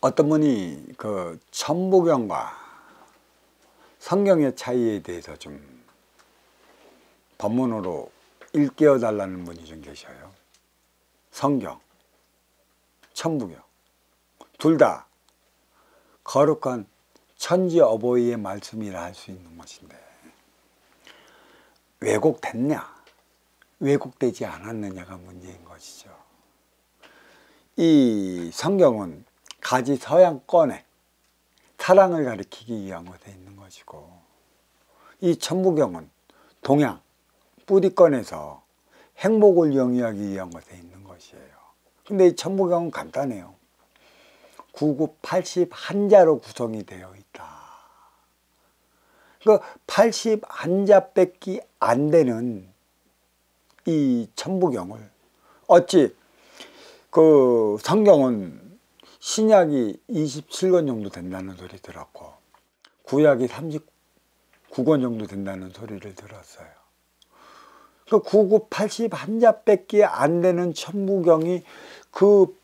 어떤 분이 그 천부경과 성경의 차이에 대해서 좀 법문으로 일깨워 달라는 분이 좀 계셔요. 성경, 천부경 둘 다 거룩한 천지 어버이의 말씀이라 할 수 있는 것인데 왜곡됐냐 왜곡되지 않았느냐가 문제인 것이죠. 이 성경은 가지 서양권에 사랑을 가리키기 위한 것에 있는 것이고, 이 천부경은 동양 뿌리권에서 행복을 영위하기 위한 것에 있는 것이에요. 근데 이 천부경은 간단해요. 99, 80 한자로 구성이 되어 있다. 그 80 한자밖에 안 되는 이 천부경을 어찌 그 성경은 신약이 27권 정도 된다는 소리 들었고 구약이 39권 정도 된다는 소리를 들었어요. 그 99, 80 한자밖에 안 되는 천부경이 그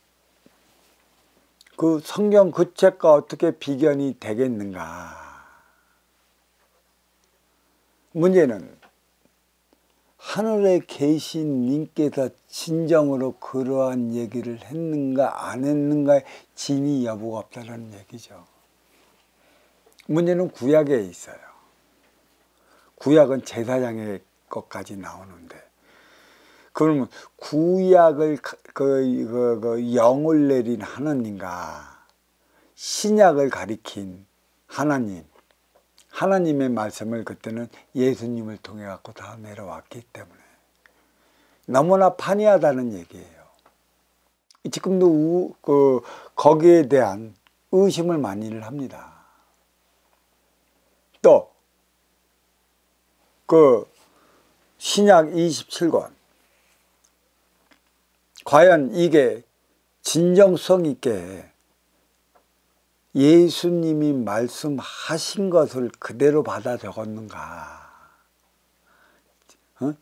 성경 그 책과 어떻게 비견이 되겠는가. 문제는 하늘에 계신 님께서 진정으로 그러한 얘기를 했는가 안 했는가의 진위 여부가 없다는 얘기죠. 문제는 구약에 있어요. 구약은 제사장의 것까지 나오는데, 그러면 구약을 영을 내린 하나님과 신약을 가리킨 하나님의 말씀을 그때는 예수님을 통해 갖고 다 내려왔기 때문에 너무나 판이하다는 얘기예요. 지금도 거기에 대한 의심을 많이들 합니다. 또 그 신약 27권 과연 이게 진정성 있게 예수님이 말씀하신 것을 그대로 받아 적었는가?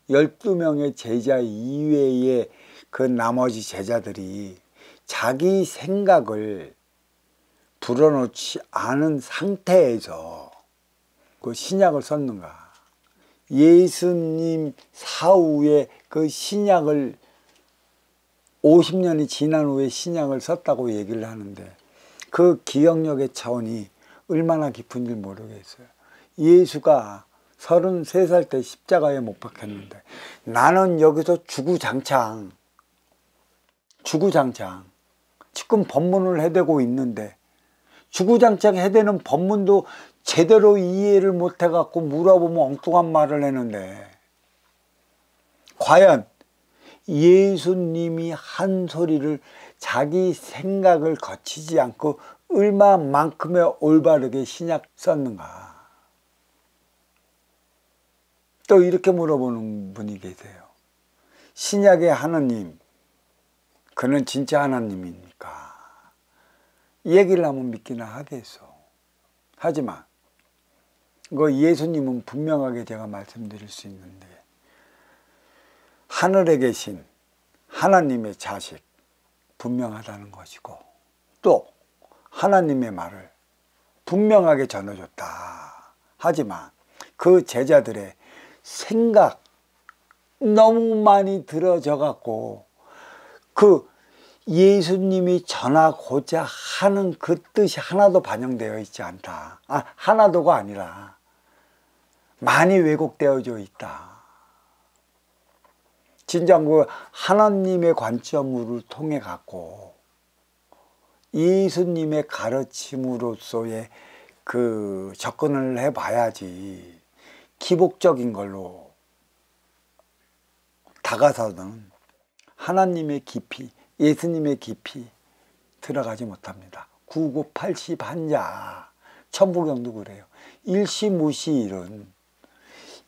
12명의 제자 이외에 그 나머지 제자들이 자기 생각을 불어넣지 않은 상태에서 그 신약을 썼는가? 예수님 사후에 그 신약을 50년이 지난 후에 신약을 썼다고 얘기를 하는데 그 기억력의 차원이 얼마나 깊은지 모르겠어요. 예수가 33살 때 십자가에 못 박혔는데 나는 여기서 주구장창 지금 법문을 해대고 있는데 주구장창 해대는 법문도 제대로 이해를 못 해갖고 물어보면 엉뚱한 말을 했는데, 과연 예수님이 한 소리를 자기 생각을 거치지 않고 얼마만큼의 올바르게 신약 썼는가? 또 이렇게 물어보는 분이 계세요. 신약의 하나님, 그는 진짜 하나님입니까? 이 얘기를 하면 믿기나 하겠어. 하지만 그 예수님은 분명하게 제가 말씀드릴 수 있는데, 하늘에 계신 하나님의 자식 분명하다는 것이고, 또 하나님의 말을 분명하게 전해줬다. 하지만 그 제자들의 생각 너무 많이 들어져 갖고 그 예수님이 전하고자 하는 그 뜻이 하나도 반영되어 있지 않다. 하나도가 아니라 많이 왜곡되어져 있다. 진정 그 하나님의 관점을 통해 갖고 예수님의 가르침으로서의 그 접근을 해봐야지, 기복적인 걸로 다가서는 하나님의 깊이, 예수님의 깊이 들어가지 못합니다. 99, 80 한자 천부경도 그래요. 일시무시일은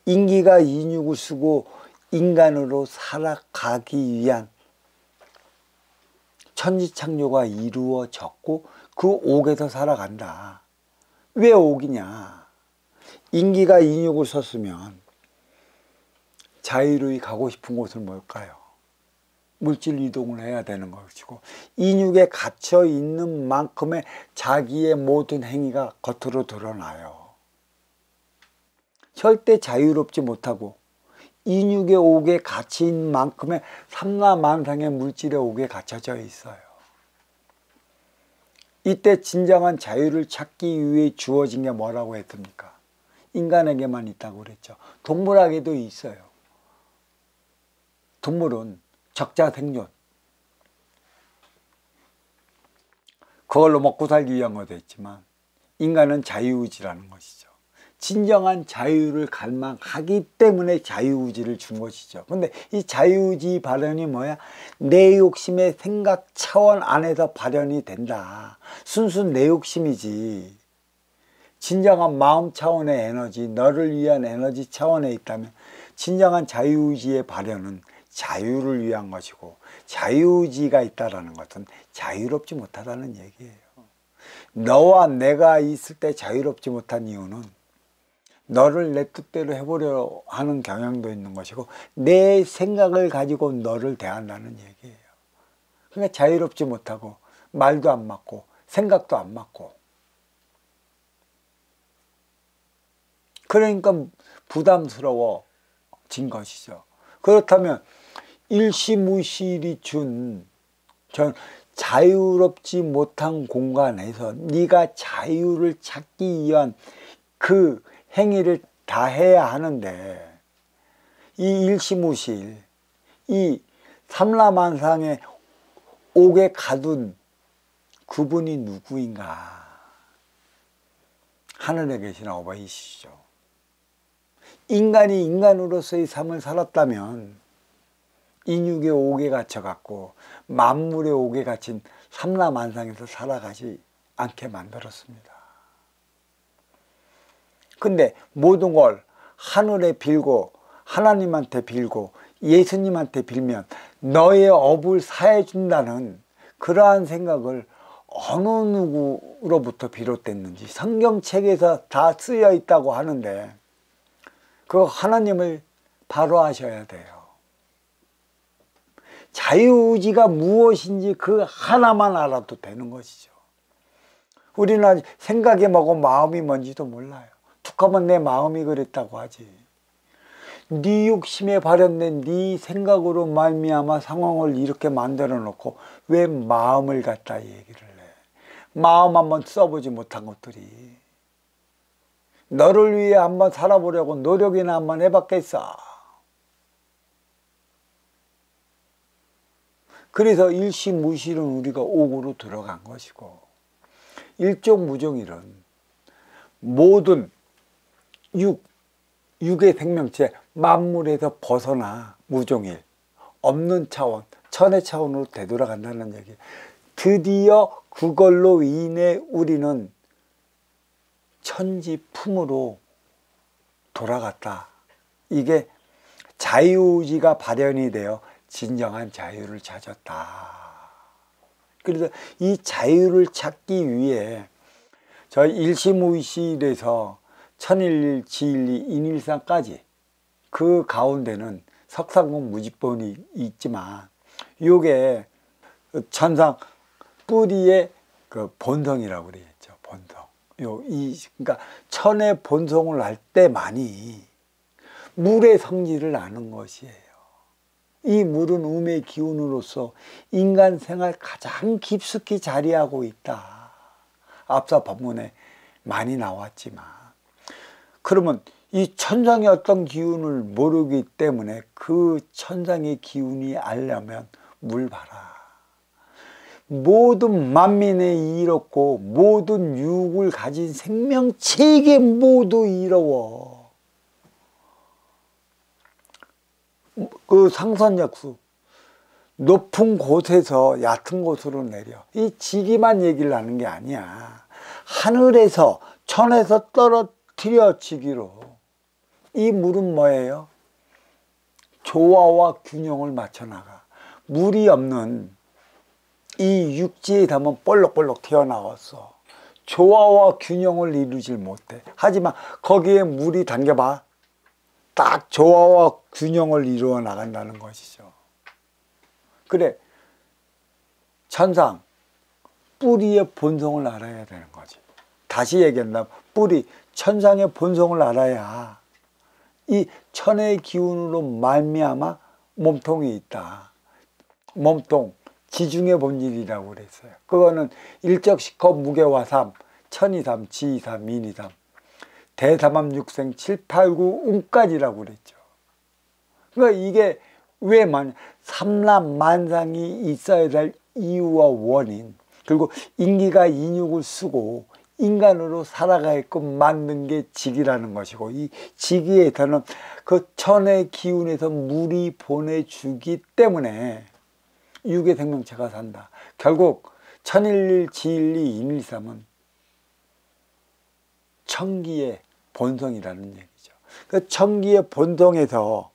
인기가 인육을 쓰고 인간으로 살아가기 위한 천지창조가 이루어졌고 그 옥에서 살아간다. 왜 옥이냐? 인기가 인육을 썼으면 자유로이 가고 싶은 곳은 뭘까요? 물질 이동을 해야 되는 것이고 인육에 갇혀 있는 만큼의 자기의 모든 행위가 겉으로 드러나요. 절대 자유롭지 못하고 인육의 옥에 갇힌 만큼의 삼라만상의 물질의 옥에 갇혀져 있어요. 이때 진정한 자유를 찾기 위해 주어진 게 뭐라고 했습니까? 인간에게만 있다고 그랬죠. 동물에게도 있어요. 동물은 적자생존, 그걸로 먹고 살기 위한 것도 있지만 인간은 자유의지라는 것이죠. 진정한 자유를 갈망하기 때문에 자유의지를 준 것이죠. 근데 이 자유의지 발현이 뭐야? 내 욕심의 생각 차원 안에서 발현이 된다. 순수 내 욕심이지. 진정한 마음 차원의 에너지, 너를 위한 에너지 차원에 있다면 진정한 자유의지의 발현은 자유를 위한 것이고, 자유의지가 있다는 것은 자유롭지 못하다는 얘기예요. 너와 내가 있을 때 자유롭지 못한 이유는 너를 내 뜻대로 해보려 하는 경향도 있는 것이고 내 생각을 가지고 너를 대한다는 얘기예요. 그러니까 자유롭지 못하고 말도 안 맞고 생각도 안 맞고, 그러니까 부담스러워진 것이죠. 그렇다면 일시무실이 준 전 자유롭지 못한 공간에서 네가 자유를 찾기 위한 그 행위를 다 해야 하는데, 이 일시무실, 이 삼라만상의 옥에 가둔 그분이 누구인가? 하늘에 계신 어버이시죠. 인간이 인간으로서의 삶을 살았다면 인육의 옥에 갇혀갖고 만물의 옥에 갇힌 삼라만상에서 살아가지 않게 만들었습니다. 근데 모든 걸 하늘에 빌고 하나님한테 빌고 예수님한테 빌면 너의 업을 사해준다는 그러한 생각을 어느 누구로부터 비롯됐는지 성경책에서 다 쓰여 있다고 하는데, 그 하나님을 바로 아셔야 돼요. 자유의지가 무엇인지 그 하나만 알아도 되는 것이죠. 우리는 아직 생각이 뭐고 마음이 뭔지도 몰라요. 툭 하면 내 마음이 그랬다고 하지. 네 욕심에 발현된 네 생각으로 말미암아 상황을 이렇게 만들어 놓고 왜 마음을 갖다 얘기를 해. 마음 한번 써보지 못한 것들이. 너를 위해 한번 살아보려고 노력이나 한번 해봤겠어. 그래서 일시무실은 우리가 옥으로 들어간 것이고, 일종무종일은 모든 육의 생명체 만물에서 벗어나 무종일, 없는 차원, 천의 차원으로 되돌아간다는 얘기. 드디어 그걸로 인해 우리는 천지품으로 돌아갔다. 이게 자유의지가 발현이 되어 진정한 자유를 찾았다. 그래서 이 자유를 찾기 위해 저 일시무실에서 천일일, 지일리, 인일상까지 그 가운데는 석상공 무지본이 있지만 요게 천상 뿌리의 그 본성이라고 그러겠죠. 본성. 그러니까 천의 본성을 알 때만이 물의 성질을 아는 것이에요. 이 물은 음의 기운으로서 인간 생활 가장 깊숙이 자리하고 있다. 앞서 본문에 많이 나왔지만, 그러면 이 천상의 어떤 기운을 모르기 때문에 그 천상의 기운이 알려면 물 봐라. 모든 만민에 이롭고 모든 육을 가진 생명체에게 모두 이로워. 그 상선역수, 높은 곳에서 얕은 곳으로 내려. 이 지기만 얘기를 하는 게 아니야. 하늘에서 천에서 떨어뜨려지기로. 이 물은 뭐예요? 조화와 균형을 맞춰나가. 물이 없는 이 육지에 닿으면 볼록볼록 튀어나왔어. 조화와 균형을 이루질 못해. 하지만 거기에 물이 담겨봐. 딱 조화와 균형을 이루어 나간다는 것이죠. 그래, 천상 뿌리의 본성을 알아야 되는 거지. 다시 얘기한다면 뿌리, 천상의 본성을 알아야 이 천의 기운으로 말미암아 몸통이 있다. 몸통, 지중의 본질이라고 그랬어요. 그거는 일적시커 무게화삼, 천이삼, 지이삼, 인이삼, 대삼함육생 7, 8, 9 운까지라고 그랬죠. 그러니까 이게 왜 삼남만상이 있어야 될 이유와 원인, 그리고 인기가 인육을 쓰고 인간으로 살아가게끔 만든 게 직이라는 것이고, 이 직위에서는 그 천의 기운에서 물이 보내주기 때문에 육의 생명체가 산다. 결국 천일일, 지일리, 인일삼은 천기의 본성이라는 얘기죠. 그 천기의 본성에서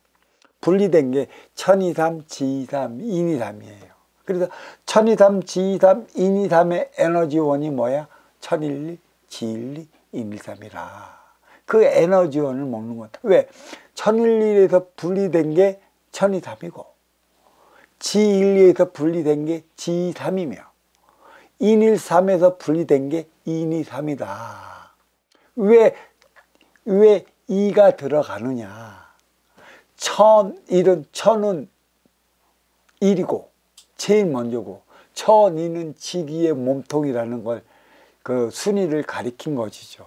분리된 게 천이삼, 지이삼, 인이삼이에요. 그래서 천이삼, 지이삼, 인이삼의 에너지원이 뭐야? 천일리, 지일리, 인일삼이라. 그 에너지원을 먹는 것. 왜? 천일리에서 분리된 게 천이삼이고, 지일리에서 분리된 게 지이삼이며, 인일삼에서 분리된 게 인이삼이다. 왜 이가 들어가느냐? 천은 일이고 제일 먼저고, 천이는 지기의 몸통이라는 걸 그 순위를 가리킨 것이죠.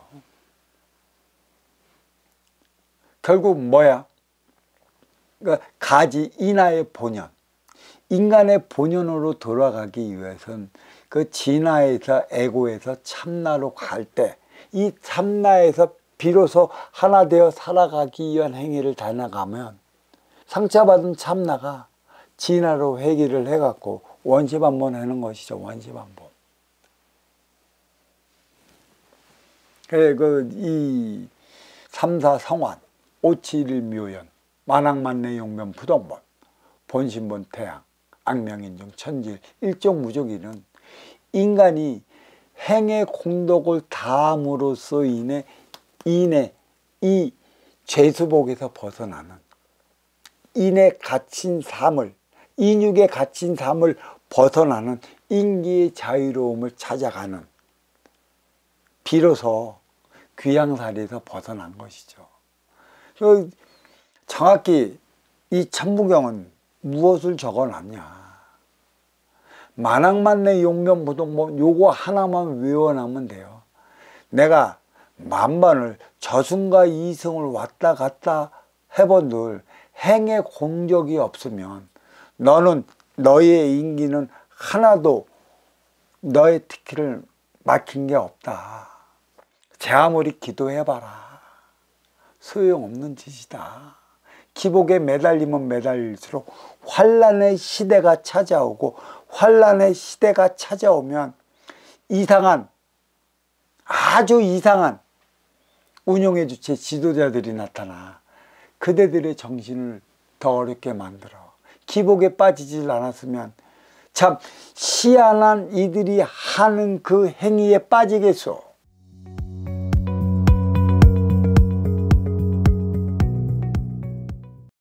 결국 뭐야? 그러니까 가지 인하의 본연, 인간의 본연으로 돌아가기 위해서는 그 진화에서 에고에서 참나로 갈 때, 이 참나에서 비로소 하나 되어 살아가기 위한 행위를 다 나가면 상처받은 참나가 진화로 회귀를 해갖고 원시반복하는 것이죠. 원시반복. 이 삼사성환, 오칠일묘연, 만왕만내 용변 부동본, 본신본 태양, 악명인중 천질, 일종무조기는 인간이 행의 공덕을 다함으로써 인해 이 죄수복에서 벗어나는, 인에 갇힌 삶을, 인육에 갇힌 삶을 벗어나는 인기의 자유로움을 찾아가는, 비로소 귀양살이에서 벗어난 것이죠. 정확히 이 천부경은 무엇을 적어놨냐? 만왕만내 용변부동본, 요거 하나만 외워놔면 돼요. 내가 만번을 저승과 이승을 왔다 갔다 해본들 행의 공적이 없으면 너의 인기는 하나도 너의 특기를 막힌 게 없다. 제 아무리 기도해봐라. 소용없는 짓이다. 기복에 매달리면 매달릴수록 환란의 시대가 찾아오고, 환란의 시대가 찾아오면 아주 이상한 운용의 주체 지도자들이 나타나 그대들의 정신을 더 어렵게 만들어. 기복에 빠지질 않았으면 참 희한한 이들이 하는 그 행위에 빠지겠소.